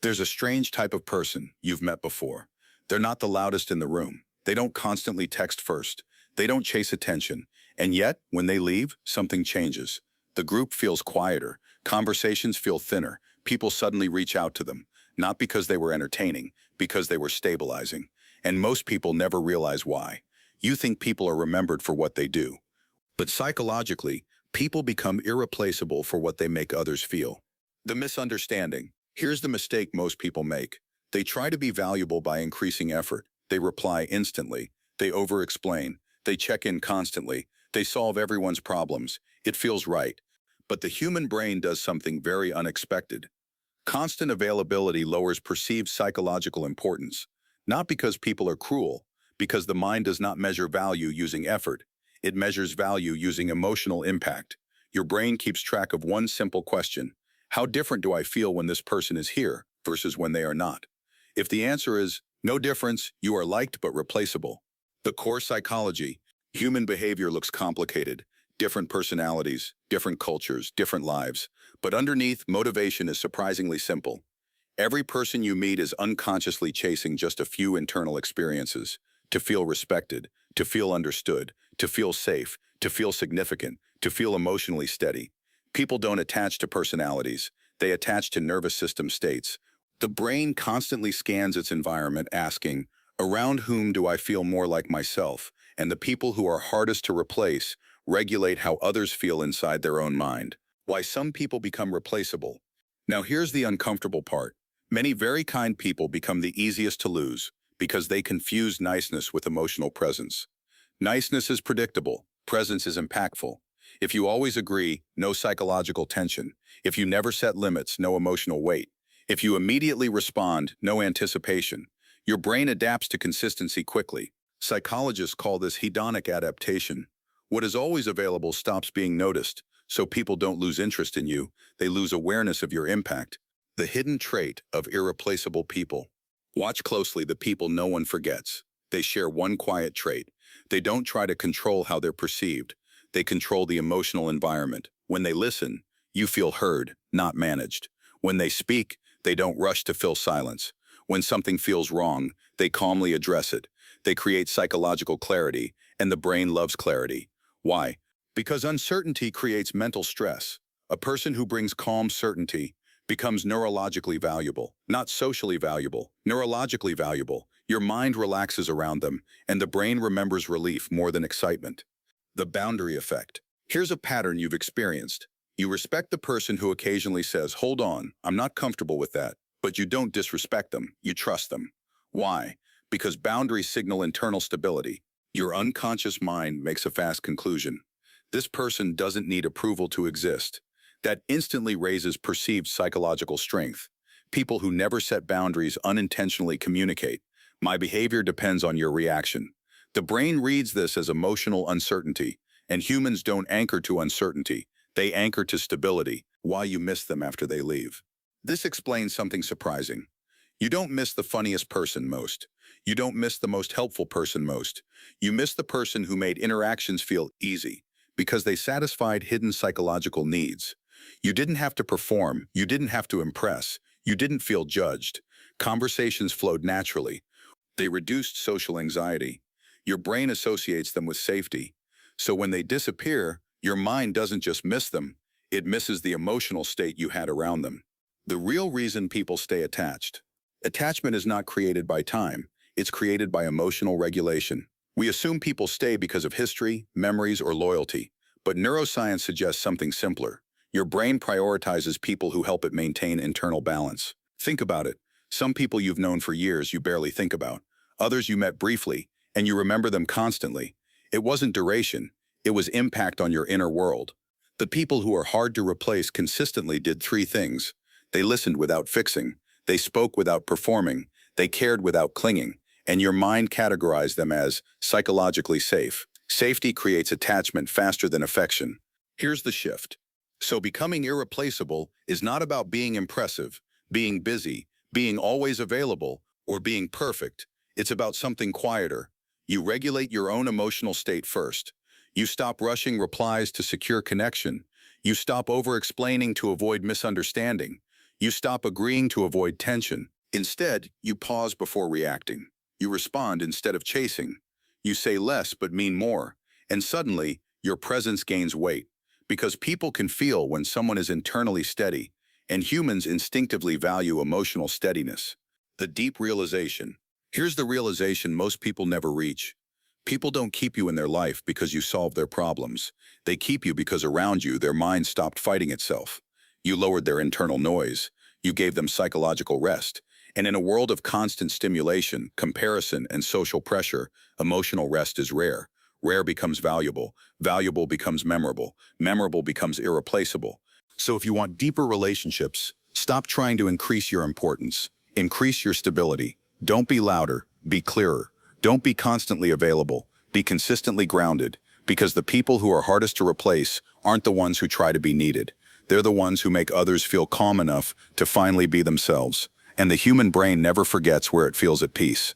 There's a strange type of person you've met before. They're not the loudest in the room. They don't constantly text first. They don't chase attention. And yet, when they leave, something changes. The group feels quieter. Conversations feel thinner. People suddenly reach out to them, not because they were entertaining, because they were stabilizing. And most people never realize why. You think people are remembered for what they do. But psychologically, people become irreplaceable for what they make others feel. The misunderstanding. Here's the mistake most people make. They try to be valuable by increasing effort. They reply instantly. They over-explain. They check in constantly. They solve everyone's problems. It feels right. But the human brain does something very unexpected. Constant availability lowers perceived psychological importance. Not because people are cruel, because the mind does not measure value using effort. It measures value using emotional impact. Your brain keeps track of one simple question. How different do I feel when this person is here versus when they are not? If the answer is no difference, you are liked but replaceable. The core psychology, human behavior looks complicated. Different personalities, different cultures, different lives. But underneath, motivation is surprisingly simple. Every person you meet is unconsciously chasing just a few internal experiences. To feel respected, to feel understood, to feel safe, to feel significant, to feel emotionally steady. People don't attach to personalities. They attach to nervous system states. The brain constantly scans its environment asking, around whom do I feel more like myself? And the people who are hardest to replace regulate how others feel inside their own mind. Why some people become replaceable. Now here's the uncomfortable part. Many very kind people become the easiest to lose because they confuse niceness with emotional presence. Niceness is predictable. Presence is impactful. If you always agree, no psychological tension. If you never set limits, no emotional weight. If you immediately respond, no anticipation. Your brain adapts to consistency quickly. Psychologists call this hedonic adaptation. What is always available stops being noticed, so people don't lose interest in you, they lose awareness of your impact. The hidden trait of irreplaceable people. Watch closely the people no one forgets. They share one quiet trait. They don't try to control how they're perceived. They control the emotional environment. When they listen, you feel heard, not managed. When they speak, they don't rush to fill silence. When something feels wrong, they calmly address it. They create psychological clarity, and the brain loves clarity. Why? Because uncertainty creates mental stress. A person who brings calm certainty becomes neurologically valuable, not socially valuable, neurologically valuable. Your mind relaxes around them, and the brain remembers relief more than excitement. The boundary effect. Here's a pattern you've experienced. You respect the person who occasionally says, "Hold on, I'm not comfortable with that," but you don't disrespect them, you trust them. Why? Because boundaries signal internal stability. Your unconscious mind makes a fast conclusion. This person doesn't need approval to exist. That instantly raises perceived psychological strength. People who never set boundaries unintentionally communicate. My behavior depends on your reaction. The brain reads this as emotional uncertainty, and humans don't anchor to uncertainty. They anchor to stability. Why you miss them after they leave. This explains something surprising. You don't miss the funniest person most. You don't miss the most helpful person most. You miss the person who made interactions feel easy because they satisfied hidden psychological needs. You didn't have to perform. You didn't have to impress. You didn't feel judged. Conversations flowed naturally. They reduced social anxiety. Your brain associates them with safety. So when they disappear, your mind doesn't just miss them, it misses the emotional state you had around them. The real reason people stay attached. Attachment is not created by time, it's created by emotional regulation. We assume people stay because of history, memories, or loyalty, but neuroscience suggests something simpler. Your brain prioritizes people who help it maintain internal balance. Think about it. Some people you've known for years you barely think about. Others you met briefly, and you remember them constantly. It wasn't duration, it was impact on your inner world. The people who are hard to replace consistently did three things. They listened without fixing. They spoke without performing. They cared without clinging. And your mind categorized them as psychologically safe. Safety creates attachment faster than affection. Here's the shift. So becoming irreplaceable is not about being impressive, being busy, being always available, or being perfect. It's about something quieter. You regulate your own emotional state first. You stop rushing replies to secure connection. You stop over-explaining to avoid misunderstanding. You stop agreeing to avoid tension. Instead, you pause before reacting. You respond instead of chasing. You say less but mean more. And suddenly, your presence gains weight. Because people can feel when someone is internally steady, and humans instinctively value emotional steadiness. The deep realization. Here's the realization most people never reach. People don't keep you in their life because you solve their problems. They keep you because around you, their mind stopped fighting itself. You lowered their internal noise. You gave them psychological rest. And in a world of constant stimulation, comparison, and social pressure, emotional rest is rare. Rare becomes valuable. Valuable becomes memorable. Memorable becomes irreplaceable. So if you want deeper relationships, stop trying to increase your importance. Increase your stability. Don't be louder, be clearer. Don't be constantly available. Be consistently grounded. Because the people who are hardest to replace aren't the ones who try to be needed. They're the ones who make others feel calm enough to finally be themselves. And the human brain never forgets where it feels at peace.